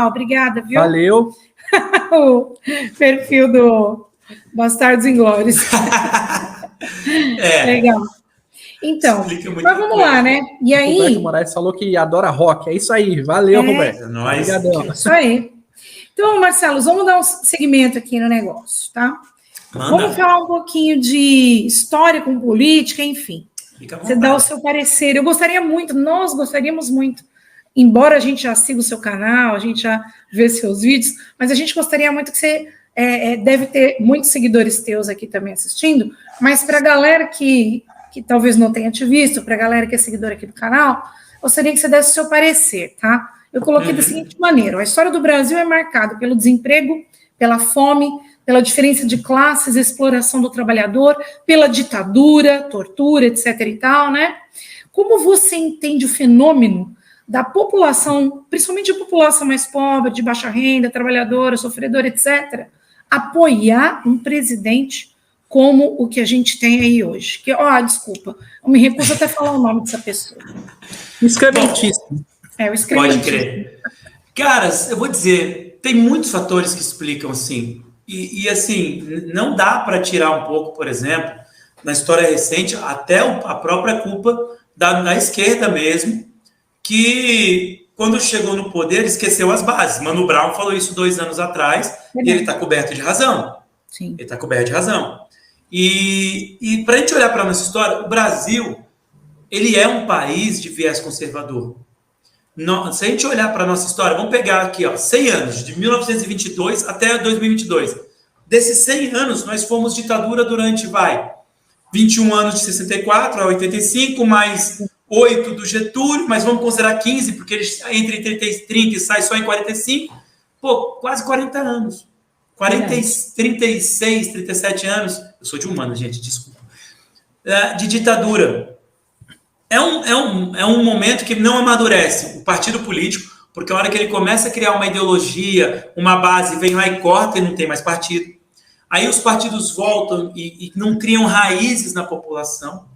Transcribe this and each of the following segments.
Obrigada, viu? Valeu. O perfil do Bastardos Inglórios. Legal. Então, mas vamos lá, né? E aí... O Roberto Moraes falou que adora rock. É isso aí. Valeu, Roberto. Obrigadão. Isso aí. Então, Marcelo, vamos dar um segmento aqui no negócio, tá? Manda. Vamos falar um pouquinho de história com política, enfim. Você dá o seu parecer. Nós gostaríamos muito, embora a gente já siga o seu canal, a gente já vê seus vídeos, mas a gente gostaria muito que você deve ter muitos seguidores teus aqui também assistindo, mas para a galera que talvez não tenha te visto, para a galera que é seguidora aqui do canal, gostaria que você desse o seu parecer, tá? Eu coloquei da seguinte maneira: a história do Brasil é marcada pelo desemprego, pela fome, pela diferença de classes, exploração do trabalhador, pela ditadura, tortura, etc. e tal, né? Como você entende o fenômeno da população, principalmente a população mais pobre, de baixa renda, trabalhadora, sofredora, etc., apoiar um presidente como o que a gente tem aí hoje? Desculpa, eu me recuso até a falar o nome dessa pessoa. O excrementíssimo. O excrementíssimo. Pode crer. Caras, eu vou dizer, tem muitos fatores que explicam, assim, e assim, não dá para tirar um pouco, por exemplo, na história recente, até a própria culpa da esquerda mesmo, que quando chegou no poder esqueceu as bases. Mano Brown falou isso 2 anos atrás, e ele está coberto de razão. Sim. Ele está coberto de razão. E para a gente olhar para a nossa história, o Brasil, ele é um país de viés conservador. Se a gente olhar para a nossa história, vamos pegar aqui, 100 anos, de 1922 até 2022. Desses 100 anos, nós fomos ditadura durante, 21 anos de 64 a 85, mais 8 do Getúlio, mas vamos considerar 15, porque ele entre 30 e sai só em 45. Quase 40 anos. 36, 37 anos. Eu sou de humanas, gente, desculpa. De ditadura. É um momento que não amadurece o partido político, porque a hora que ele começa a criar uma ideologia, uma base, vem lá e corta e não tem mais partido. Aí os partidos voltam e não criam raízes na população.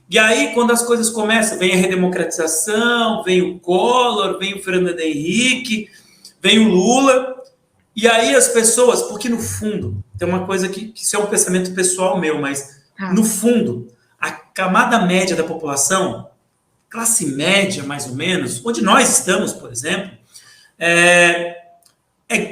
E aí, quando as coisas começam, vem a redemocratização, vem o Collor, vem o Fernando Henrique, vem o Lula. E aí as pessoas, porque no fundo, tem uma coisa que isso é um pensamento pessoal meu, mas no fundo, a camada média da população, classe média mais ou menos, onde nós estamos, por exemplo, é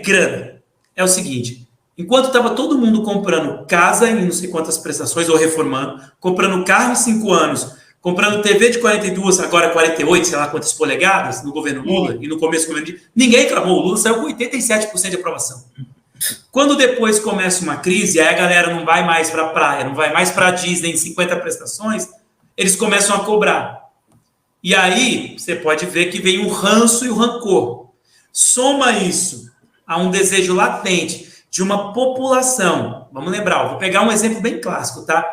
grana. É o seguinte: enquanto estava todo mundo comprando casa em não sei quantas prestações, ou reformando, comprando carro em 5 anos, comprando TV de 42, agora 48, sei lá quantas polegadas, no governo Lula, e no começo do governo ninguém clamou, o Lula saiu com 87% de aprovação. Quando depois começa uma crise, aí a galera não vai mais para a praia, não vai mais para a Disney em 50 prestações, eles começam a cobrar. E aí você pode ver que vem o ranço e o rancor. Soma isso a um desejo latente de uma população. Vamos lembrar, vou pegar um exemplo bem clássico, tá?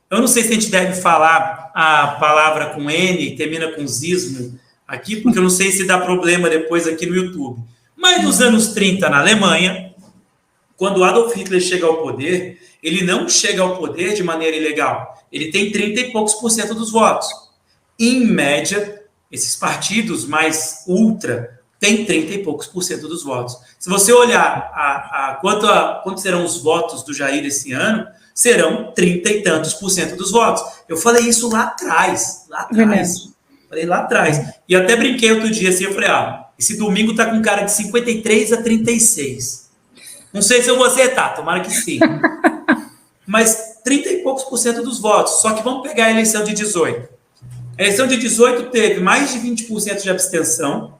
Eu não sei se a gente deve falar a palavra com N e termina com zismo aqui, porque eu não sei se dá problema depois aqui no YouTube. Mas nos anos 30, na Alemanha, quando Adolf Hitler chega ao poder, ele não chega ao poder de maneira ilegal. Ele tem 30 e poucos por cento dos votos. Em média, esses partidos mais ultra têm 30 e poucos por cento dos votos. Se você olhar quanto serão os votos do Jair esse ano, serão 30 e tantos por cento dos votos. Eu falei isso lá atrás. Falei lá atrás. E até brinquei outro dia assim, eu falei, esse domingo tá com cara de 53 a 36. Não sei se eu vou acertar, tomara que sim. Mas 30 e poucos por cento dos votos. Só que vamos pegar a eleição de 18. A eleição de 18 teve mais de 20% de abstenção.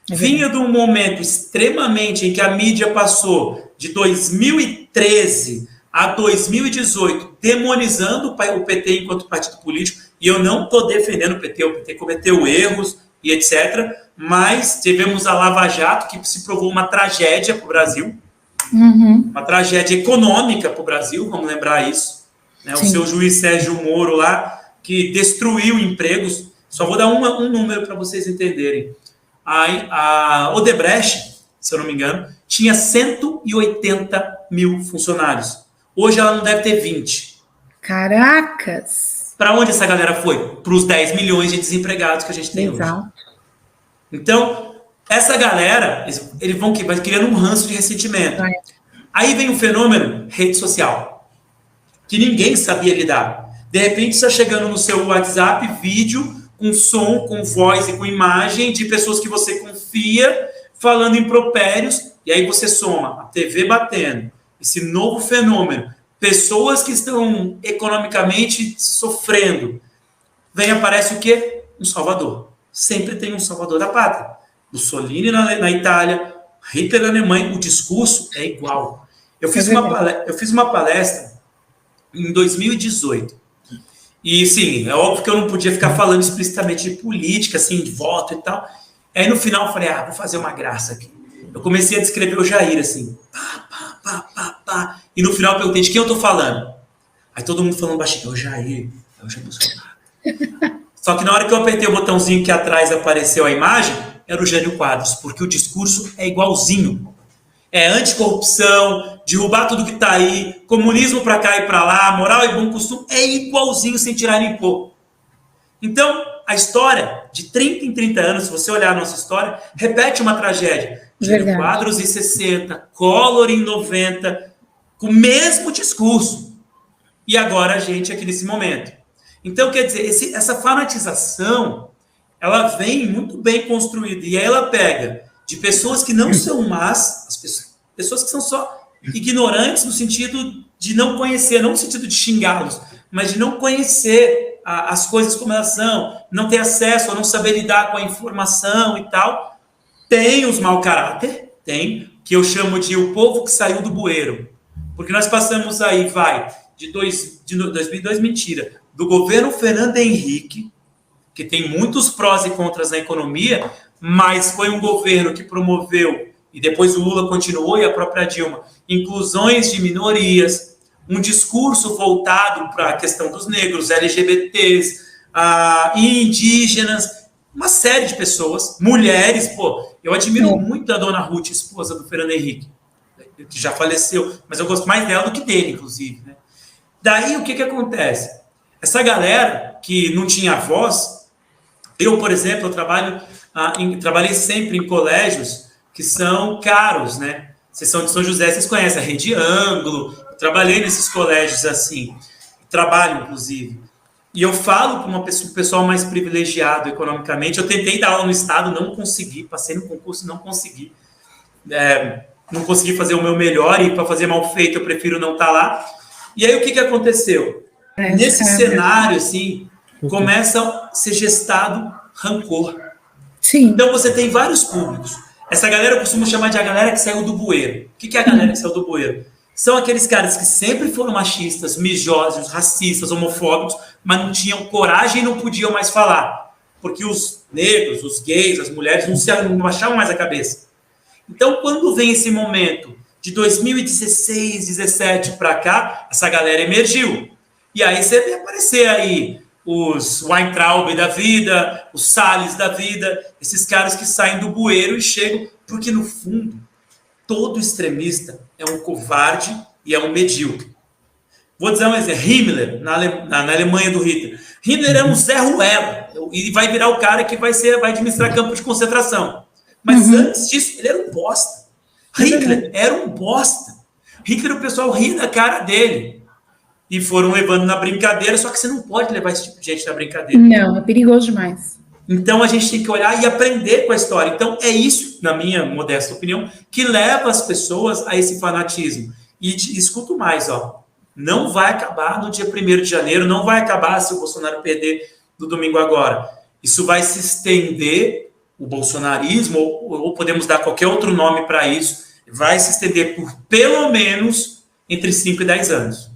Vinha de um momento extremamente em que a mídia passou de 2013 a 2018 demonizando o PT enquanto partido político. E eu não estou defendendo o PT cometeu erros e etc. Mas tivemos a Lava Jato, que se provou uma tragédia para o Brasil. Uma tragédia econômica para o Brasil, vamos lembrar isso. Né? O seu juiz Sérgio Moro lá, que destruiu empregos. Só vou dar um número para vocês entenderem. A Odebrecht, se eu não me engano, tinha 180 mil funcionários. Hoje ela não deve ter 20. Caracas! Para onde essa galera foi? Para os 10 milhões de desempregados que a gente tem hoje. Então, Essa galera, eles vão criando um ranço de ressentimento. Aí vem o fenômeno rede social, que ninguém sabia lidar. De repente, está chegando no seu WhatsApp vídeo com som, com voz e com imagem de pessoas que você confia falando impropérios, e aí você soma a TV batendo, esse novo fenômeno, pessoas que estão economicamente sofrendo. Vem, aparece o quê? Um salvador. Sempre tem um salvador da pátria. Mussolini na Itália, Hitler na Alemanha, o discurso é igual. Eu fiz uma palestra em 2018. E, sim, é óbvio que eu não podia ficar falando explicitamente de política, assim, de voto e tal. Aí, no final, eu falei, vou fazer uma graça aqui. Eu comecei a descrever o Jair, assim, pá. E no final, eu perguntei de quem eu tô falando. Aí, todo mundo falando baixinho, é o Jair Bolsonaro. Só que na hora que eu apertei o botãozinho que atrás apareceu a imagem, era o Jânio Quadros, porque o discurso é igualzinho. É anticorrupção, derrubar tudo que está aí, comunismo para cá e para lá, moral e bom costume, é igualzinho sem tirar nem pôr. Então, a história, de 30 em 30 anos, se você olhar a nossa história, repete uma tragédia. Jânio Quadros em 60, Collor em 90, com o mesmo discurso. E agora a gente aqui nesse momento. Então, quer dizer, essa fanatização, ela vem muito bem construída. E aí ela pega de pessoas que não são más, as pessoas que são só ignorantes no sentido de não conhecer, não no sentido de xingá-los, mas de não conhecer as coisas como elas são, não ter acesso, ou não saber lidar com a informação e tal. Tem os mau caráter, que eu chamo de o povo que saiu do bueiro. Porque nós passamos aí, de 2002, mentira, do governo Fernando Henrique, que tem muitos prós e contras na economia, mas foi um governo que promoveu, e depois o Lula continuou e a própria Dilma, inclusões de minorias, um discurso voltado para a questão dos negros, LGBTs, indígenas, uma série de pessoas, mulheres, eu admiro muito a dona Ruth, esposa do Fernando Henrique, que já faleceu, mas eu gosto mais dela do que dele, inclusive, né? Daí, o que acontece? Essa galera que não tinha voz, eu, por exemplo, trabalhei sempre em colégios que são caros, né? Vocês são de São José, vocês conhecem a Rede Ângulo, eu trabalhei nesses colégios assim, trabalho, inclusive. E eu falo para um pessoal mais privilegiado economicamente, eu tentei dar aula no Estado, não consegui, passei no concurso, não consegui. Não consegui fazer o meu melhor, e para fazer mal feito eu prefiro não estar lá. E aí o que aconteceu? Nesse cenário, assim, começa a ser gestado rancor. Sim. Então você tem vários públicos. Essa galera eu costumo chamar de a galera que saiu do bueiro. O que é a galera que saiu do bueiro? São aqueles caras que sempre foram machistas, misóginos, racistas, homofóbicos, mas não tinham coragem e não podiam mais falar. Porque os negros, os gays, as mulheres não baixavam mais a cabeça. Então, quando vem esse momento de 2016, 17 para cá, essa galera emergiu. E aí você vê aparecer aí os Weintraub da vida, os Salles da vida, esses caras que saem do bueiro e chegam, porque no fundo, todo extremista é um covarde e é um medíocre. Vou dizer um exemplo, Himmler, na Alemanha do Hitler. Hitler é um Zé Ruela, e vai virar o cara que vai administrar campo de concentração. Mas antes disso, ele era um bosta. Hitler era um bosta. Hitler, o pessoal ria da cara dele. E foram levando na brincadeira, só que você não pode levar esse tipo de gente na brincadeira. Não, é perigoso demais. Então a gente tem que olhar e aprender com a história. Então é isso, na minha modesta opinião, que leva as pessoas a esse fanatismo. E escuto mais, não vai acabar no dia 1º de janeiro, não vai acabar se o Bolsonaro perder no domingo agora. Isso vai se estender, o bolsonarismo, ou podemos dar qualquer outro nome para isso, vai se estender por pelo menos entre 5 e 10 anos.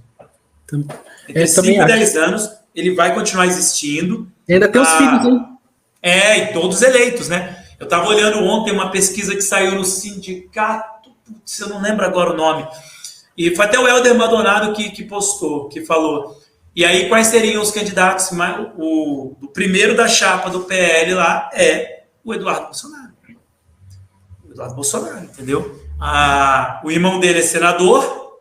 Entre 5 e 10 anos, ele vai continuar existindo. E ainda tem os filhos, hein? E todos eleitos, né? Eu estava olhando ontem uma pesquisa que saiu no sindicato, eu não lembro agora o nome, e foi até o Helder Maldonado que postou, que falou. E aí, quais seriam os candidatos? O primeiro da chapa do PL lá é o Eduardo Bolsonaro. O Eduardo Bolsonaro, entendeu? O irmão dele é senador,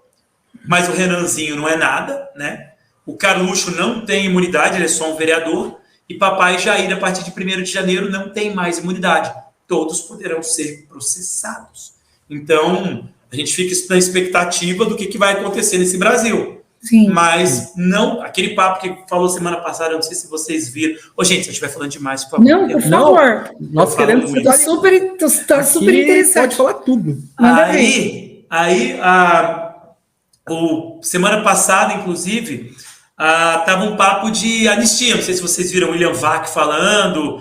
mas o Renanzinho não é nada, né? O Carluxo não tem imunidade, ele é só um vereador. E papai Jair, a partir de 1º de janeiro, não tem mais imunidade. todos poderão ser processados. Então, a gente fica na expectativa do que vai acontecer nesse Brasil. Sim. Mas não, aquele papo que falou semana passada, eu não sei se vocês viram. Ô, gente, se eu estiver falando demais, por favor. Não, por favor. Nós queremos que Tô super interessante. Pode falar tudo. Semana passada, inclusive, tava um papo de anistia. Não sei se vocês viram o William Vac falando.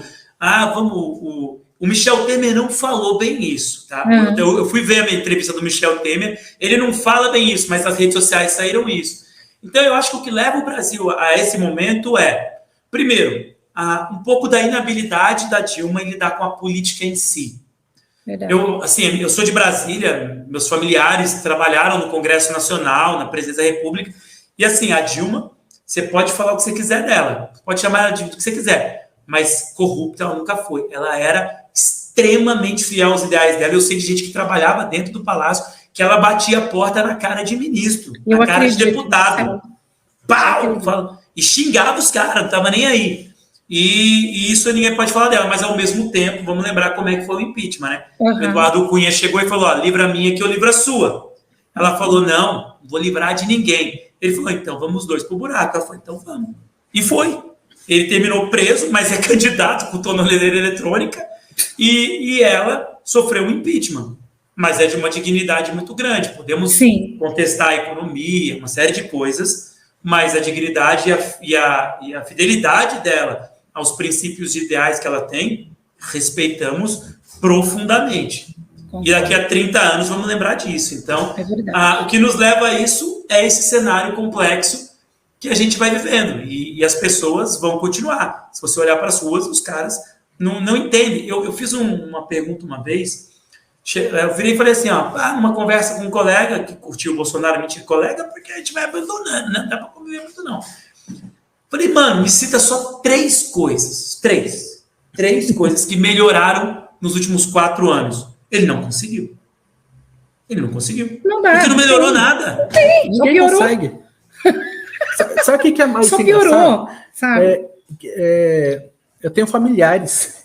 O Michel Temer não falou bem isso, tá? Eu fui ver a entrevista do Michel Temer, ele não fala bem isso, mas nas redes sociais saíram isso. Então, eu acho que o que leva o Brasil a esse momento é, primeiro, um pouco da inabilidade da Dilma em lidar com a política em si. Eu sou de Brasília, meus familiares trabalharam no Congresso Nacional, na Presidência da República, e assim, a Dilma, você pode falar o que você quiser dela, pode chamar ela de o que você quiser, mas corrupta ela nunca foi. Ela era extremamente fiel aos ideais dela. Eu sei de gente que trabalhava dentro do Palácio, que ela batia a porta na cara de ministro, na cara de deputado. Pau! E xingava os caras, não estava nem aí. E isso ninguém pode falar dela, mas ao mesmo tempo, vamos lembrar como é que foi o impeachment, né? O Eduardo Cunha chegou e falou, livra a minha que eu livro a sua. Ela falou, não vou livrar de ninguém. Ele falou, então vamos os dois pro buraco. Ela falou, então vamos. E foi. Ele terminou preso, mas é candidato com tornozeleira eletrônica, e ela sofreu um impeachment. Mas é de uma dignidade muito grande. Podemos contestar a economia, uma série de coisas, mas a dignidade e a fidelidade dela aos princípios e ideais que ela tem, respeitamos profundamente. E daqui a 30 anos vamos lembrar disso. Então, o que nos leva a isso é esse cenário complexo que a gente vai vivendo. E as pessoas vão continuar. Se você olhar para as ruas, os caras não entendem. Eu fiz uma pergunta uma vez. Eu virei e falei assim, numa conversa com um colega que curtiu o Bolsonaro, mentira, colega, porque a gente vai abandonando, né? Não dá para conviver muito, não. Falei, mano, me cita só 3 coisas. 3 coisas que melhoraram nos últimos 4 anos. Ele não conseguiu. Não dá. Porque não melhorou nada. Não melhorou. Consegue. Sabe o que é mais só piorou, sabe? Eu tenho familiares.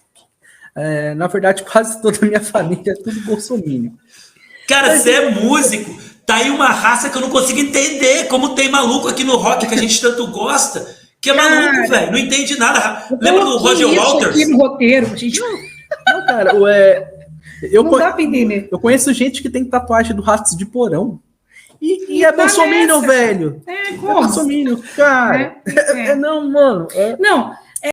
Na verdade, quase toda a minha família é tudo bolsominion. Cara, você é músico. Tá aí uma raça que eu não consigo entender. Como tem maluco aqui no rock que a gente tanto gosta. Que é maluco, velho. Não entende nada. Lembra do Roger Waters? Aqui no roteiro, gente. Não, cara, não dá pra entender. Eu conheço gente que tem tatuagem do Ratos de Porão. E é bolsominion, velho. Como? É bolsominion, cara. Não,